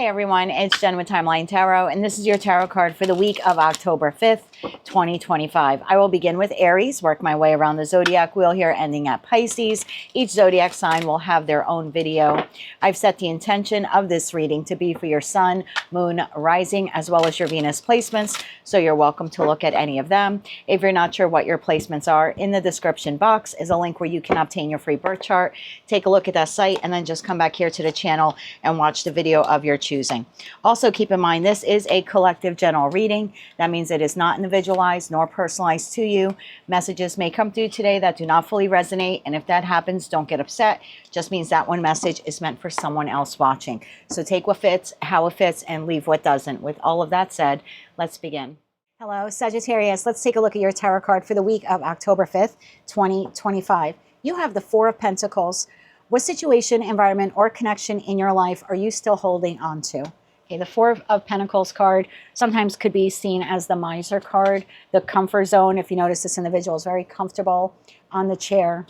Hey everyone, it's Jen with Timeline Tarot, and this is your tarot card for the week of October 5th, 2025. I will begin with Aries, work my way around the zodiac wheel here, ending at Pisces. Each zodiac sign will have their own video. I've set the intention of this reading to be for your sun, moon, rising, as well as your Venus placements, so you're welcome to look at any of them. If you're not sure what your placements are, in the description box is a link where you can obtain your free birth chart. Take a look at that site and then just come back here to the channel and watch the video of your choosing. Also keep in mind, this is a collective general reading. That means it is not individualized nor personalized to you. Messages may come through today that do not fully resonate, and if that happens, don't get upset. Just means that one message is meant for someone else watching. So take what fits, how it fits, and leave what doesn't. With all of that said, let's begin. Hello, Sagittarius. Let's take a look at your tarot card for the week of October 5th, 2025. You have the Four of Pentacles. What situation, environment, or connection in your life are you still holding on to? Okay, the Four of Pentacles card sometimes could be seen as the miser card, the comfort zone. If you notice, this individual is very comfortable on the chair.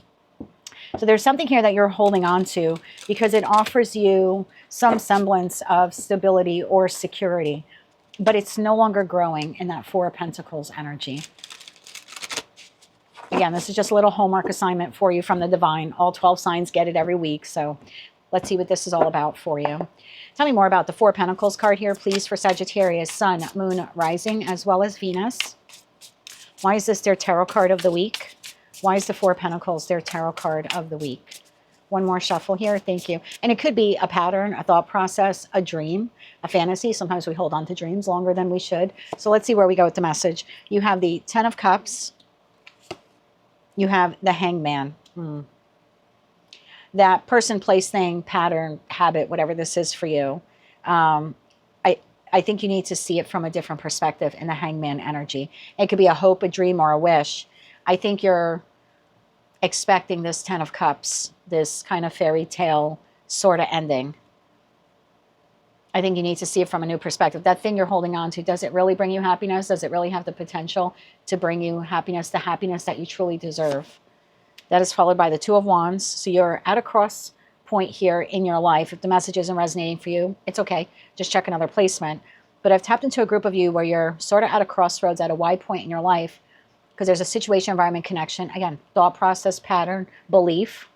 So there's something here that you're holding on to because it offers you some semblance of stability or security, but it's no longer growing in that Four of Pentacles energy. Again, this is just a little homework assignment for you from the divine. All 12 signs get it every week. So let's see what this is all about for you. Tell me more about the Four of Pentacles card here, please, for Sagittarius, Sun, Moon, Rising, as well as Venus. Why is this their tarot card of the week? Why is the Four of Pentacles their tarot card of the week? One more shuffle here. Thank you. And it could be a pattern, a thought process, a dream, a fantasy. Sometimes we hold on to dreams longer than we should. So let's see where we go with the message. You have the Ten of Cups. You have the Hangman. That person, place, thing, pattern, habit, whatever this is for you. I think you need to see it from a different perspective in the Hangman energy. It could be a hope, a dream, or a wish. I think you're expecting this Ten of Cups, this kind of fairy tale sort of ending. I think you need to see it from a new perspective. That thing you're holding on to, does it really bring you happiness? Does it really have the potential to bring you happiness, the happiness that you truly deserve? That is followed by the Two of Wands. So you're at a cross point here in your life. If the message isn't resonating for you, it's okay. Just check another placement. But I've tapped into a group of you where you're sort of at a crossroads, at a wide point in your life, because there's a situation, environment, connection. Again, thought process, pattern, belief.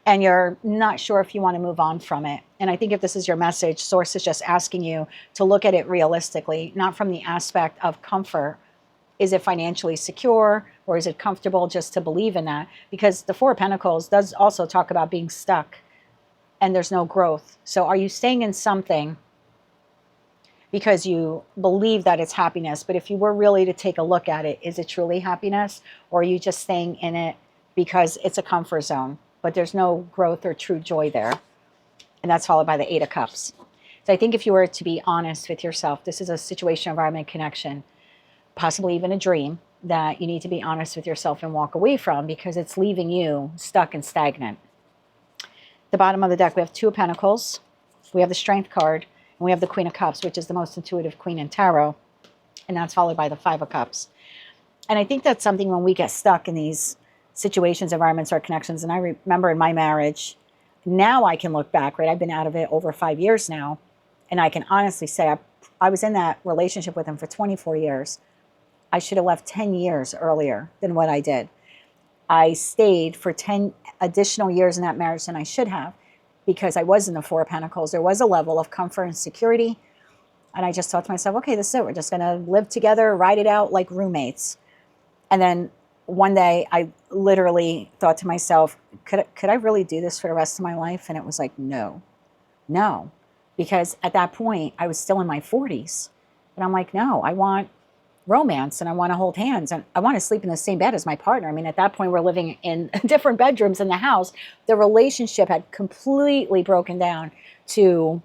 And you're not sure if you want to move on from it. And I think if this is your message, Source is just asking you to look at it realistically, not from the aspect of comfort. Is it financially secure, or is it comfortable just to believe in that? Because the Four of Pentacles does also talk about being stuck and there's no growth. So are you staying in something because you believe that it's happiness? But if you were really to take a look at it, is it truly happiness? Or are you just staying in it because it's a comfort zone, but there's no growth or true joy there? And that's followed by the Eight of Cups. So I think if you were to be honest with yourself, this is a situation, environment, connection, possibly even a dream that you need to be honest with yourself and walk away from because it's leaving you stuck and stagnant. The bottom of the deck, we have Two of Pentacles, we have the Strength card, and we have the Queen of Cups, which is the most intuitive queen in tarot. And that's followed by the Five of Cups. And I think that's something when we get stuck in these situations, environments, or connections. And I remember in my marriage, now I can look back, right? I've been out of it over 5 years now. And I can honestly say I was in that relationship with him for 24 years. I should have left 10 years earlier than what I did. I stayed for 10 additional years in that marriage than I should have because I was in the Four of Pentacles. There was a level of comfort and security. And I just thought to myself, okay, this is it. We're just going to live together, ride it out like roommates. And then one day I literally thought to myself, could I really do this for the rest of my life? And it was like, no. Because at that point I was still in my 40s. And I'm like, no, I want romance and I want to hold hands and I want to sleep in the same bed as my partner. I mean, at that point we're living in different bedrooms in the house. The relationship had completely broken down to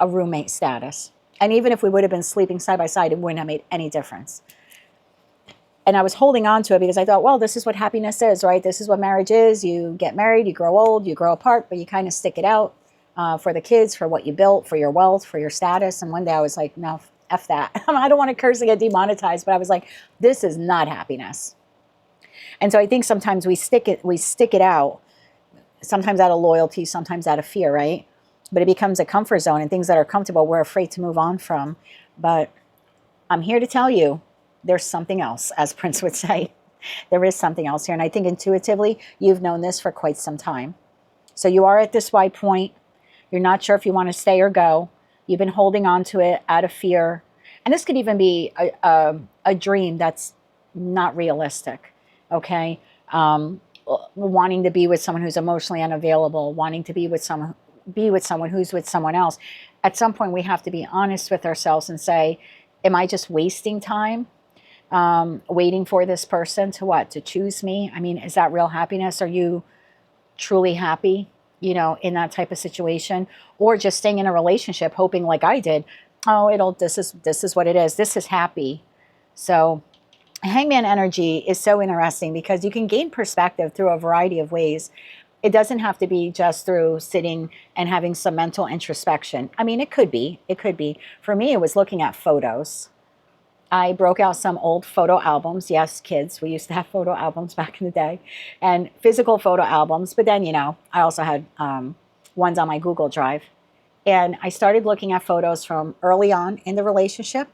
a roommate status. And even if we would have been sleeping side by side, it wouldn't have made any difference. And I was holding on to it because I thought, well, this is what happiness is, right? This is what marriage is. You get married, you grow old, you grow apart, but you kind of stick it out for the kids, for what you built, for your wealth, for your status. And one day I was like, no, F that. I don't want to curse and get demonetized, but I was like, this is not happiness. And so I think sometimes we stick it out, sometimes out of loyalty, sometimes out of fear, right? but it becomes a comfort zone, and things that are comfortable we're afraid to move on from. But I'm here to tell you there's something else, as Prince would say. There is something else here. And I think intuitively, you've known this for quite some time. So you are at this wide point. You're not sure if you want to stay or go. You've been holding on to it out of fear. And this could even be a dream that's not realistic, okay? Wanting to be with someone who's emotionally unavailable, wanting to be with someone who's with someone else. At some point, we have to be honest with ourselves and say, am I just wasting time waiting for this person to what? To choose me? I mean, is that real happiness? Are you truly happy, you know, in that type of situation? Or just staying in a relationship hoping, like I did, oh, this is what it is. This is happy. So Hangman energy is so interesting because you can gain perspective through a variety of ways. It doesn't have to be just through sitting and having some mental introspection. I mean, it could be. It could be. For me, it was looking at photos. I broke out some old photo albums. Yes, kids, we used to have photo albums back in the day. And physical photo albums. But then, you know, I also had ones on my Google Drive. And I started looking at photos from early on in the relationship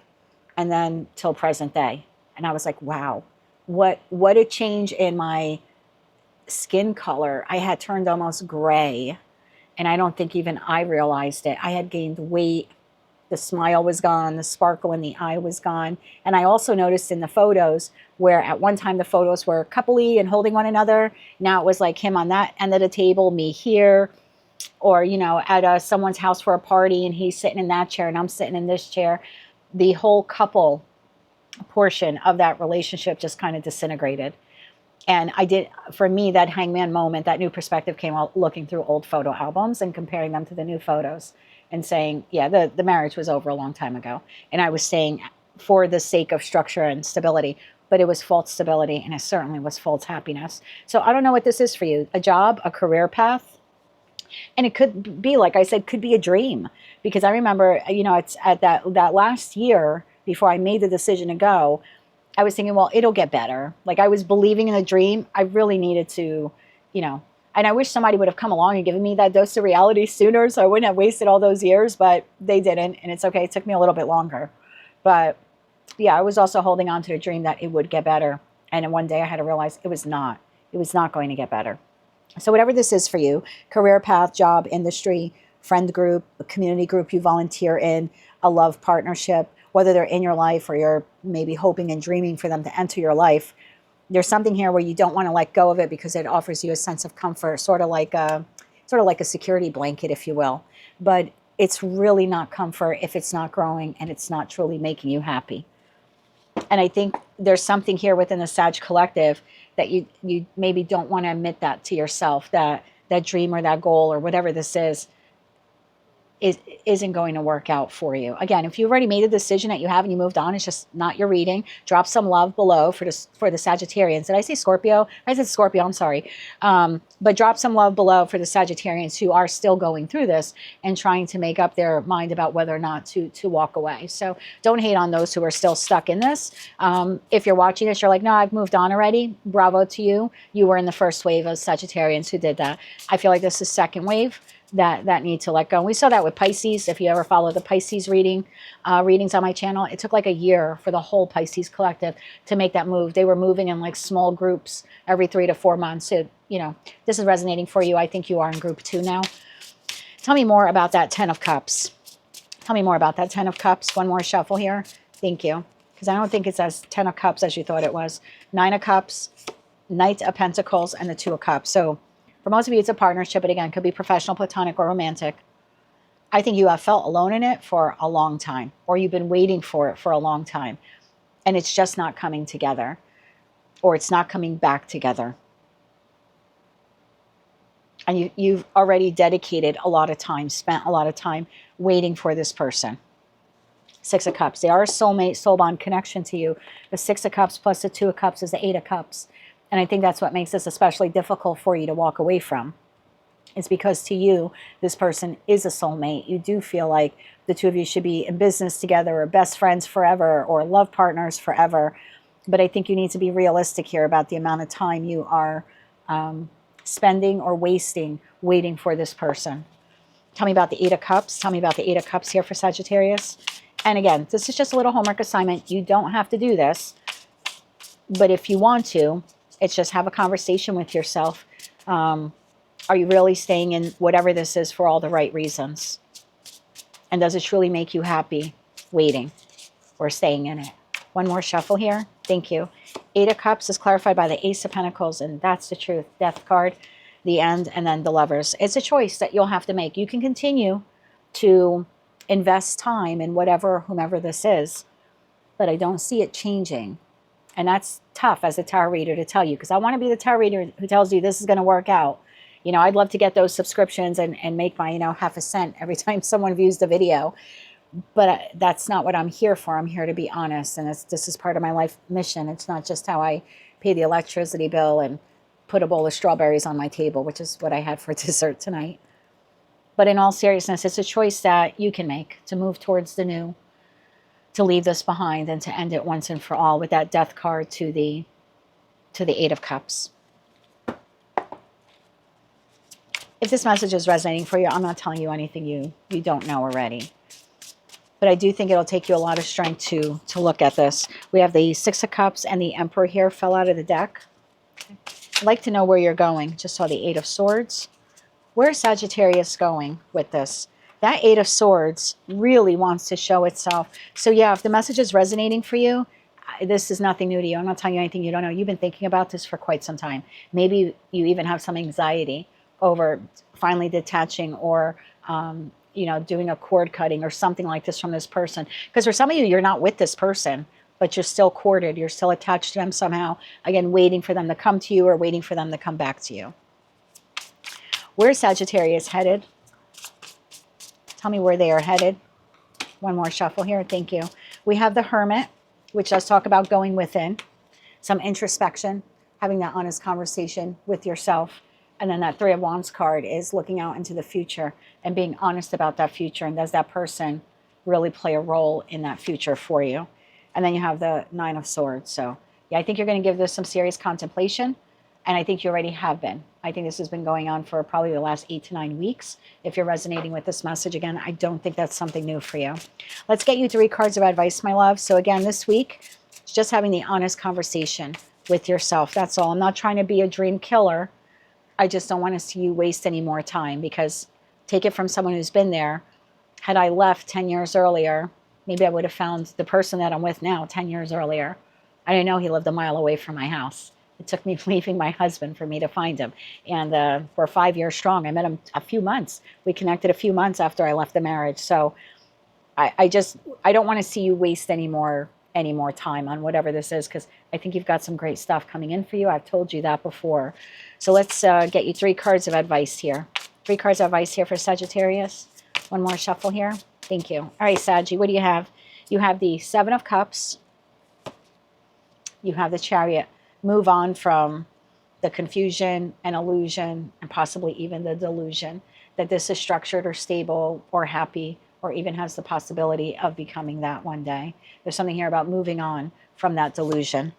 and then till present day. And I was like, wow, what a change in my skin color. I had turned almost gray. And I don't think even I realized it. I had gained weight. The smile was gone. The sparkle in the eye was gone. And I also noticed in the photos where at one time the photos were coupley and holding one another. Now it was like him on that end of the table, me here. Or, you know, at someone's house for a party and he's sitting in that chair and I'm sitting in this chair. The whole couple portion of that relationship just kind of disintegrated. And for me, that Hangman moment, that new perspective came out looking through old photo albums and comparing them to the new photos and saying, yeah, the marriage was over a long time ago. And I was staying for the sake of structure and stability, but it was false stability and it certainly was false happiness. So I don't know what this is for you, a job, a career path. And it could be, like I said, could be a dream. Because I remember, you know, it's at that last year before I made the decision to go, I was thinking, well, it'll get better. Like I was believing in a dream. I really needed to, you know, and I wish somebody would have come along and given me that dose of reality sooner so I wouldn't have wasted all those years, but they didn't. And it's okay. It took me a little bit longer. But yeah, I was also holding on to the dream that it would get better. And then one day I had to realize it was not. It was not going to get better. So whatever this is for you, career path, job, industry, friend group, a community group you volunteer in, a love partnership, whether they're in your life or you're maybe hoping and dreaming for them to enter your life, there's something here where you don't want to let go of it because it offers you a sense of comfort, sort of like a security blanket, if you will. But it's really not comfort if it's not growing and it's not truly making you happy. And I think there's something here within the Sag collective that you maybe don't want to admit that to yourself, that dream or that goal or whatever this isn't going to work out for you. Again, if you already made a decision that you have and you moved on, it's just not your reading. Drop some love below for the Sagittarians. Did I say Scorpio? I said Scorpio, I'm sorry. But drop some love below for the Sagittarians who are still going through this and trying to make up their mind about whether or not to walk away. So don't hate on those who are still stuck in this. If you're watching this, you're like, no, I've moved on already. Bravo to you. You were in the first wave of Sagittarians who did that. I feel like this is second wave that need to let go. And we saw that with Pisces. If you ever follow the Pisces readings on my channel, it took like a year for the whole Pisces collective to make that move. They were moving in like small groups every 3 to 4 months. So, you know, this is resonating for you. I think you are in group 2 now. Tell me more about that 10 of Cups. Tell me more about that 10 of Cups. One more shuffle here. Thank you. Because I don't think it's as 10 of Cups as you thought it was. 9 of Cups, Knight of Pentacles, and the 2 of Cups. So for most of you, it's a partnership, but again, it could be professional, platonic, or romantic. I think you have felt alone in it for a long time, or you've been waiting for it for a long time, and it's just not coming together, or it's not coming back together. And you've already dedicated a lot of time, spent a lot of time waiting for this person. 6 of Cups. They are a soulmate, soul bond connection to you. The 6 of Cups plus the 2 of Cups is the 8 of Cups. And I think that's what makes this especially difficult for you to walk away from. It's because to you, this person is a soulmate. You do feel like the two of you should be in business together or best friends forever or love partners forever. But I think you need to be realistic here about the amount of time you are spending or wasting waiting for this person. Tell me about the Eight of Cups. Tell me about the Eight of Cups here for Sagittarius. And again, this is just a little homework assignment. You don't have to do this. But if you want to, it's just have a conversation with yourself. Are you really staying in whatever this is for all the right reasons? And does it truly make you happy waiting or staying in it? One more shuffle here. Thank you. Eight of Cups is clarified by the Ace of Pentacles, and that's the truth. Death card, the end, and then the Lovers. It's a choice that you'll have to make. You can continue to invest time in whatever, whomever this is, but I don't see it changing. And that's tough as a tarot reader to tell you, because I want to be the tarot reader who tells you this is going to work out. You know, I'd love to get those subscriptions and make my, half a cent every time someone views the video. But that's not what I'm here for. I'm here to be honest. And this is part of my life mission. It's not just how I pay the electricity bill and put a bowl of strawberries on my table, which is what I had for dessert tonight. But in all seriousness, it's a choice that you can make to move towards the new, to leave this behind, and to end it once and for all with that Death card to the Eight of Cups. If this message is resonating for you, I'm not telling you anything you don't know already. But I do think it'll take you a lot of strength to look at this. We have the Six of Cups and the Emperor here fell out of the deck. I'd like to know where you're going. Just saw the Eight of Swords. Where's Sagittarius going with this? That Eight of Swords really wants to show itself. So yeah, if the message is resonating for you, this is nothing new to you. I'm not telling you anything you don't know. You've been thinking about this for quite some time. Maybe you even have some anxiety over finally detaching or, doing a cord cutting or something like this from this person. Because for some of you, you're not with this person, but you're still courted. You're still attached to them somehow. Again, waiting for them to come to you or waiting for them to come back to you. Where's Sagittarius headed? Tell me where they are headed. One more shuffle here. Thank you. We have the Hermit, which does talk about going within, some introspection, having that honest conversation with yourself. And then that Three of Wands card is looking out into the future and being honest about that future. And does that person really play a role in that future for you? And then you have the Nine of Swords. So yeah, I think you're going to give this some serious contemplation. And I think you already have been. I think this has been going on for probably the last 8 to 9 weeks. If you're resonating with this message, again, I don't think that's something new for you. Let's get you 3 cards of advice, my love. So again, this week, it's just having the honest conversation with yourself. That's all. I'm not trying to be a dream killer. I just don't want to see you waste any more time, because take it from someone who's been there. Had I left 10 years earlier, maybe I would have found the person that I'm with now 10 years earlier. I didn't know he lived a mile away from my house. It took me leaving my husband for me to find him. And we're 5 years strong. I met him a few months. We connected a few months after I left the marriage. So I don't want to see you waste any more time on whatever this is, because I think you've got some great stuff coming in for you. I've told you that before. So let's get you 3 cards of advice here. 3 cards of advice here for Sagittarius. One more shuffle here. Thank you. All right, Saggy, what do you have? You have the Seven of Cups. You have the Chariot. Move on from the confusion and illusion and possibly even the delusion that this is structured or stable or happy or even has the possibility of becoming that one day. There's something here about moving on from that delusion.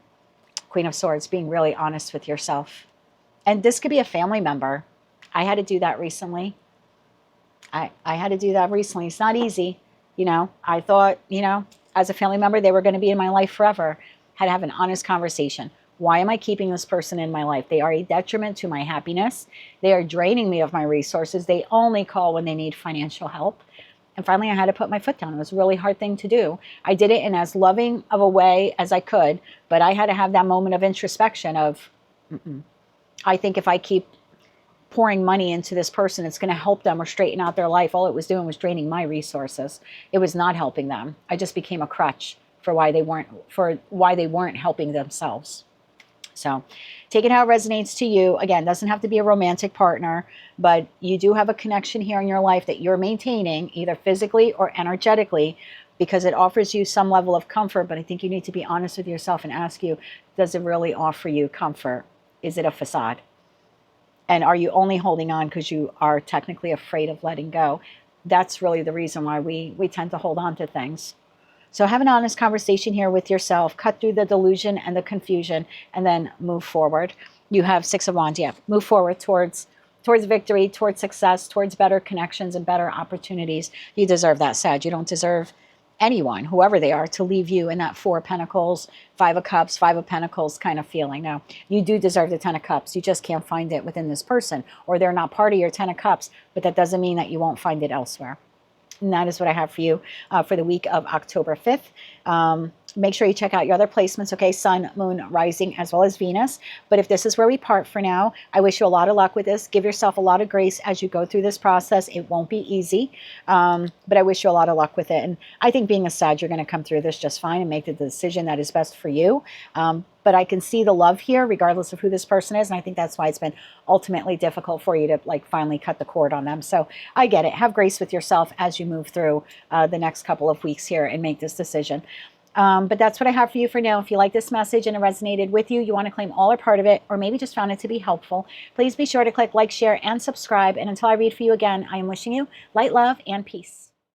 Queen of Swords, being really honest with yourself. And this could be a family member. I had to do that recently. I had to do that recently. It's not easy. I thought, as a family member, they were going to be in my life forever. Had to have an honest conversation. Why am I keeping this person in my life? They are a detriment to my happiness. They are draining me of my resources. They only call when they need financial help. And finally, I had to put my foot down. It was a really hard thing to do. I did it in as loving of a way as I could, but I had to have that moment of introspection of, I think if I keep pouring money into this person, it's going to help them or straighten out their life. All it was doing was draining my resources. It was not helping them. I just became a crutch for why they weren't helping themselves. So take it how it resonates to you. Again, doesn't have to be a romantic partner, but you do have a connection here in your life that you're maintaining either physically or energetically, because it offers you some level of comfort. But I think you need to be honest with yourself and ask you, does it really offer you comfort? Is it a facade? And are you only holding on because you are technically afraid of letting go? That's really the reason why we tend to hold on to things. So have an honest conversation here with yourself. Cut through the delusion and the confusion, and then move forward. You have Six of Wands. Yeah, move forward towards towards victory, towards success, towards better connections and better opportunities. You deserve that, Sag. You don't deserve anyone, whoever they are, to leave you in that 4 of Pentacles, 5 of Cups, 5 of Pentacles kind of feeling. Now, you do deserve the 10 of Cups. You just can't find it within this person, or they're not part of your 10 of Cups, but that doesn't mean that you won't find it elsewhere. And that is what I have for you for the week of October 5th. Make sure you check out your other placements, okay? Sun, Moon, Rising, as well as Venus. But if this is where we part for now, I wish you a lot of luck with this. Give yourself a lot of grace as you go through this process. It won't be easy, but I wish you a lot of luck with it. And I think being a Sag, you're going to come through this just fine and make the decision that is best for you. But I can see the love here, regardless of who this person is. And I think that's why it's been ultimately difficult for you to like finally cut the cord on them. So I get it. Have grace with yourself as you move through the next couple of weeks here and make this decision. But that's what I have for you for now. If you like this message and it resonated with you, you want to claim all or part of it, or maybe just found it to be helpful, please be sure to click like, share, and subscribe. And until I read for you again, I am wishing you light, love, and peace.